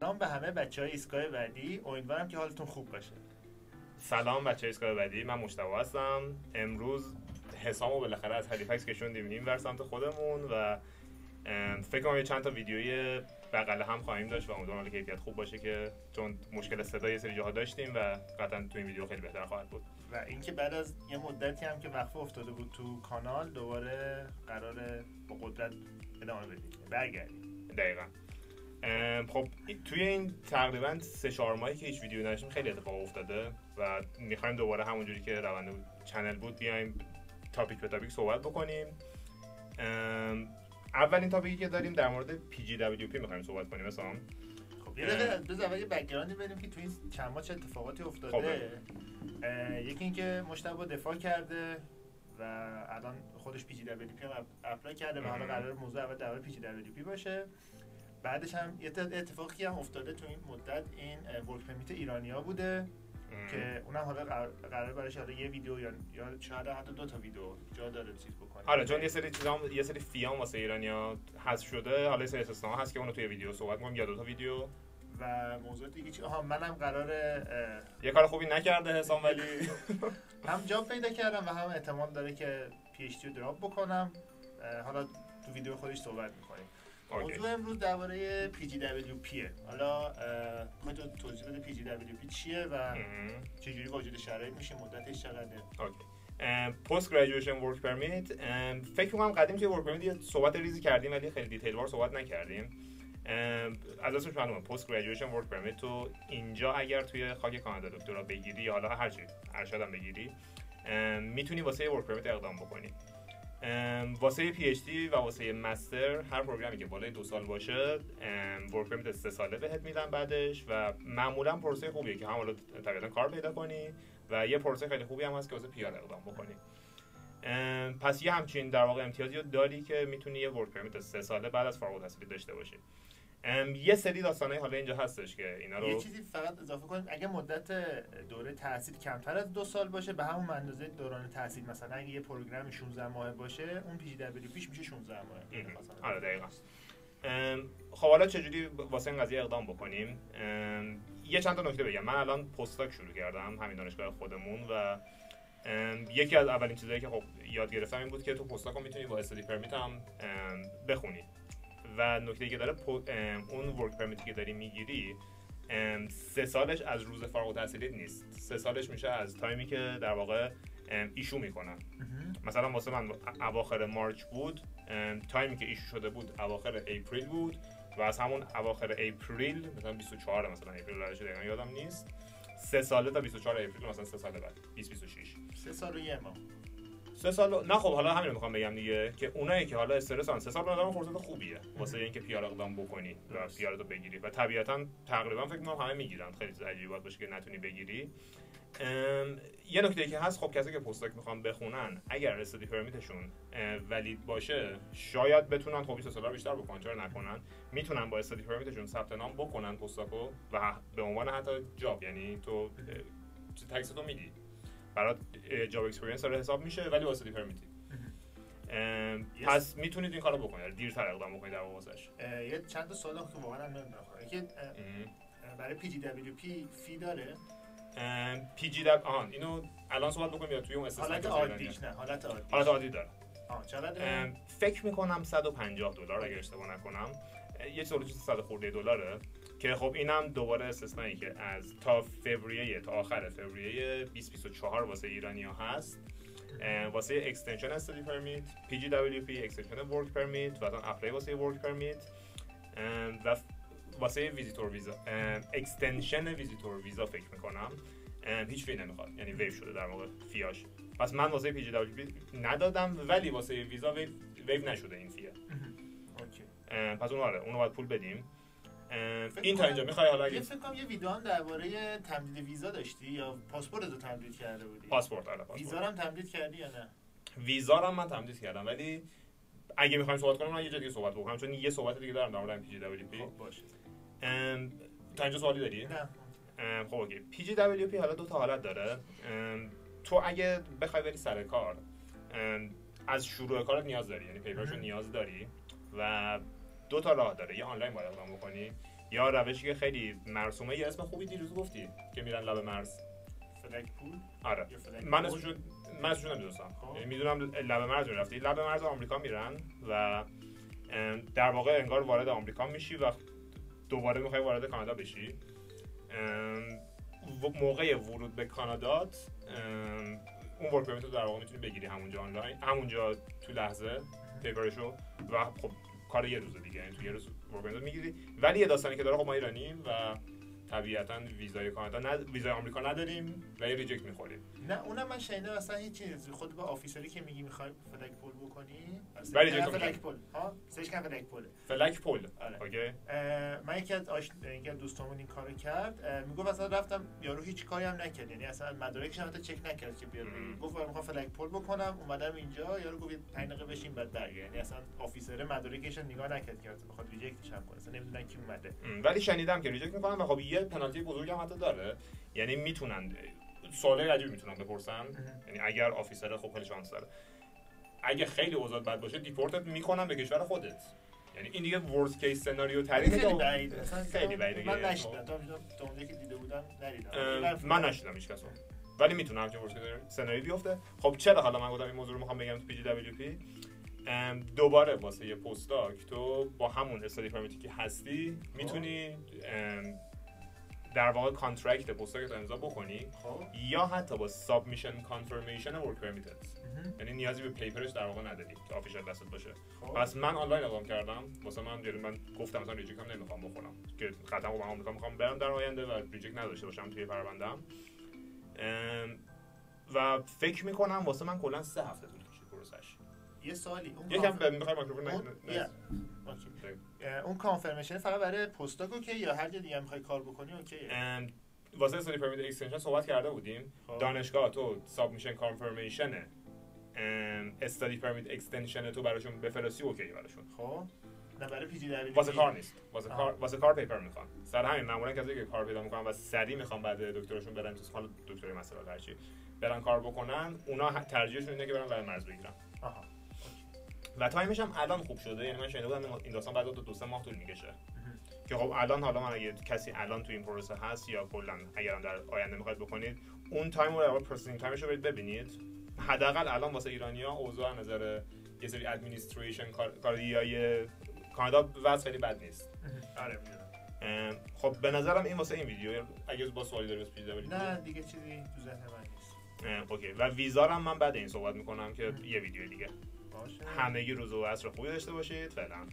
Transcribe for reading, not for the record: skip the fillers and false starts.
سلام به همه بچهای ایستگاه بعدی، امیدوارم که حالتون خوب باشه. سلام بچه ایستگاه بعدی، من مجتبی هستم. امروز حسامو بالاخره از هلیفکس کشوندیم این ور سمت خودمون و فکر کنم یه چند تا ویدیوی بغل هم خواهیم داشت و امیدوارم که کیفیت خوب باشه، که چون مشکل صدا یه سری جاها داشتیم و قطعا تو این ویدیو خیلی بهتر خواهد بود. و اینکه بعد از یه مدتی هم که وقفه افتاده بود تو کانال، دوباره قراره با قدرت ادامه بدیم، برگردیم. دقیقاً. خب توی این تقریبا 3-4 ماهی که هیچ ویدیو نداشتیم خیلی اتفاق افتاده و میخوایم دوباره همونجوری که روند چنل بود بیایم تاپیک به تاپیک صحبت بکنیم. اولین تاپیکی که داریم در مورد PGWP میخوایم صحبت کنیم. مثلا خب یه دقیقه اول یه بک‌گراندی بدیم که تو این چند ماه چه اتفاقاتی افتاده. یکی اینکه مجتبی دفاع کرده و الان خودش PGWP هم اپلای کرده و حالا قرار موضوع اول در مورد PGWP باشه. بعدش هم یه اتفاقی هم افتاده تو این مدت، این ورک پرمیت ایرانیا بوده که اونم حالا قرار براش حالا یه ویدیو یا شاید حتی 2 تا ویدیو جا داره چیز بکنه. حالا چون یه سری فیام واسه ایرانیا حذف شده، حالا یه سری استثنا هست که اونو توی ویدیو صحبت کنیم یا 2 تا ویدیو. و موضوع دیگه چی؟ منم قراره یه کار خوبی نکرده حسام، ولی هم جاب پیدا کردم و هم احتمال داره که پی اچ دی رو دراپ بکنم. حالا تو ویدیو خودش صحبت می‌کنیم. موضوع امروز درباره PGWP. حالا میخوای توضیح بده PGWP چیه و چجوری واجد شرایط میشه، مدتش چقدره؟ پست گریجویشن ورک پرمیت. فکر می‌کنم قدیم توی ورک پرمیت یه صحبت ریزی کردیم ولی خیلی دیتیل وار صحبت نکردیم. از اسمش معلومه پست گریجویشن ورک پرمیت. تو اینجا اگر توی خاک کانادا دکترا بگیری یا حالا هر چی ارشد هم بگیری، میتونی واسه ورک پرمیت اقدام بکنی. واسه پی اچ دی و واسه مستر هر پروگرامی که بالای 2 سال باشه ورک پرمیت 3 ساله بهت میدن بعدش و معمولا پروسه خوبیه که هم حالا طبیعتا کار پیدا کنی و یه پروسه خیلی خوبی هم هست که واسه پی آر اقدام بکنی. پس یه همچین در واقع امتیازی داری که میتونی یه ورک پرمیت 3 ساله بعد از فارغ التحصیلی داشته باشی. یه سری داستانای حالا اینجا هستش که اینا رو یه چیزی فقط اضافه کنیم، اگه مدت دوره تحصیل کمتر از 2 سال باشه به همون اندازه دوران تحصیل، مثلا اگه یه پروگرام 16 ماه باشه اون PGWP میشه 16 ماه. آره دقیقاً. خب حالا چجوری واسه این قضیه اقدام بکنیم؟ یه چند تا نکته بگم. من الان پستاک شروع کردم همین دانشگاه خودمون و یکی از اولین چیزایی که خب یاد گرفتم این بود که تو پستاک رو میتونی با استادی پرمیت هم بخونی و نکته‌ای که داره اون ورک پرمیتی که داری میگیری 3 سالش از روز فارغ التحصیلی نیست. 3 سالش میشه از تایمی که در واقع ایشو میکنن. مثلا واسه من اواخر مارچ بود، تایمی که ایشو شده بود اواخر اپریل بود و از همون اواخر اپریل مثلا 24 مثلا اپریل دقیقاً یادم نیست، 3 ساله تا 24 اپریل مثلا 3 سال بعد 2026 3 سال و 1 ماه 3 سال. نه خب حالا همین رو میخوام بگم دیگه که اونایی که حالا استرسن 3 سال به نظرم فرصت خوبیه واسه اینکه پی آر اقدام بکنی و پی آر رو بگیری و طبیعتا تقریبا فکر می‌کنم همه میگیرن. خیلی عجیبه باشه که نتونی بگیری. یه نکته که هست، خب کسی که پستاک میخوان بخونن اگر استادی پرمیتشون ولید باشه شاید بتونن خب 20 سال بیشتر بکنن، چرا نکنن؟ میتونن با استادی پرمیتشون ثبت نام بکنن پستاکو و به عنوان حتی جاب، یعنی تو تکستو میدی برات جاب اکسپریانس داره حساب میشه ولی واسه پرمیتی. پس میتونید این کارو بکنید، دیرتر اقدام بکنید در واسش. یه چند تا سوال که واقعا نمیدونم که برای PGWP فی داره. اینو الان صحبت بکنیم یا توی اون استثنا حالت عادیش؟ نه حالت عادی داره. چقدر؟ فکر میکنم $150 اگر اشتباه نکنم، یه چیز 100 خورده دلاره که خب اینم دوباره استثنایی که از تا فوریه تا آخر فوریه 2024 واسه ایرانی‌ها هست. واسه اکستنشن استادی پرمیت، PGWP اکستنشن ورک پرمیت و اصلا اپلای واسه ورک پرمیت و واسه ویزیتور ویزا اکستنشن ویزیتور ویزا فکر میکنم هیچ فی نمیخواد، یعنی ویو شده در واقع فیاش. پس من واسه PGWP ندادم ولی واسه ویزا ویو نشده این فیه. اوکی. پس اونو باید پول بدیم. این تا اینجا میخوای حالا فکر کنم یه ویدیو هم درباره تمدید ویزا داشتی یا پاسپورت رو تمدید کرده بودی؟ پاسپورت. ویزا رو هم تمدید کردی یا نه؟ ویزا رو هم من تمدید کردم ولی اگه میخوایم صحبت کنیم من یه جای دیگه صحبت بکنم چون یه صحبت دیگه دارم در مورد PGWP. خب باشه. تا اینجا سوالی داری؟ نه. خب اوکی. PGWP حالا 2 تا حالت داره. تو اگه بخوای بری سر کار از شروع کارت نیاز داری، یعنی پیپرشو نیاز داری و 2 تا راه داره. یه آنلاین باید اقدام بکنی یا روشی که خیلی مرسومه، یه اسم خوبی دیروز گفتی که میرن لب مرز، فلک پول. آره من اسمشون نمیدونستم، یعنی میدونم لب مرز میرفتی، لب مرز آمریکا میرن و در واقع انگار وارد آمریکا میشی و دوباره میخوای وارد کانادا بشی. موقع ورود به کانادات اون ورک پرمیت رو در واقع میتونی بگیری همونجا آنلاین، همونجا تو لحظه پیپرشو، و خب کار یه روز دیگه، یعنی تو یه روز ورک پرمیت میگیری. ولی یه داستانی که داره، خب ما ایرانیم و طبیعتاً ویزای کانادا ویزای آمریکا نداریم و یه ریجکت می‌خوریم. نه اونم من شنیدم مثلا هیچ چیزی خود با آفیسری که میگی می‌خوای فلک پول بکنی، ولی فلک پول ها سرچ کن فلک پول. فلک پول. آره. اوکی. من یکی از دوستامون این کارو کرد، میگفت اصلا رفتم یارو هیچ کاری هم نکرد، یعنی اصلا مدارکش هم چک نکرد که بیاد بگه. گفت می‌خوام فلک پول بکنم، اومدم اینجا یارو گفت 5 دقیقه بشین بعد برگرد، یعنی اصلا آفیسر مدارکش نگاه نکرد که بخواد ریجکتش هم کنه، اصلا نمیدونن کی اومده. ولی شنیدم که ریجکت می‌کنن و خب یه پنالتی بزرگ هم حتی داره، یعنی میتونن سوالای عجیبی میتونن بپرسن، یعنی اگر آفیسر خب خیلی شانس داره، اگه خیلی اوضاع بد باشه دیپورتت میکنن به کشور خودت، یعنی این دیگه ورست کیس سناریو ترین خیلی بعیده، خیلی بعیده. من نشیدم تا اونجایی که دیده بودم ندیدم، من نشیدم هیچ کس، ولی میتونم که ورست سناریو بیفته. خب چرا حالا من گفتم این موضوع رو میخوام بگم تو PGWP؟ دوباره واسه یه پستاک تو با همون استادی پرمیتی که هستی میتونی در واقع کانترکت پستاکت امضا بکنی، یا حتی با سابمیشن کانفرمیشن ورک پرمیتت، یعنی نیازی به پیپرش در واقع نداری که آفیشال دستت باشه. پس من آنلاین اقدام کردم واسه من گفتم مثلا ریجکت هم نمیخوام بخورم که قطعا با آمریکا میخوام برم در آینده و ریجکت نداشته باشم توی پرونده‌ام، و فکر میکنم واسه من کلا 3 هفته طول کشید پروسش. یه سوالی یکم میخوای میکروفون اون کانفرمیشن فقط برای پستاک اوکی یا هر جا دیگه میخوای کار بکنی اوکیه؟ واسه استادی پرمیت اکستنشن صحبت کرده بودیم. دانشگاه تو سابمیشن کانفرمیشن استادی پرمیت اکستنشن تو براشون بفرستی اوکی براشون. خب نه برای پی جی دبلیو واسه کار نیست، واسه کار پیپر میخوان. سر همین معمولا کسایی که کار پیدا میکنن و سریع میخوان بعد دکترشون برن تو حال دکتری مسائل هرچی برن کار بکنن، اونا ترجیحشون اینه که برن برای مرز بگیرن. و تایمش هم الان خوب شده، یعنی من شنیده بودم این داستان بعد از 2-3 ماه طول میکشه که خب الان حالا من اگه کسی الان تو این پروسه هست یا کلا اگرم در آینده میخواید بکنید، اون تایم رو در پروسسینگ تایمش رو برید ببینید. حداقل الان واسه ایرانی‌ها اوضاع از نظر یه سری ادمنستریشن کاریای کانادا وضع خیلی بد نیست. آره میدونم. خب به نظرم این واسه این ویدیو، اگه با سوالی داری بس پیدا بدید. نه دیگه چیزی تو ذهن من نیست. اوکی. و ویزا رو من بعد این صحبت میکنم که یه ویدیو دیگه. باشه. همگی روز و عصر خوبی داشته باشید. فعلا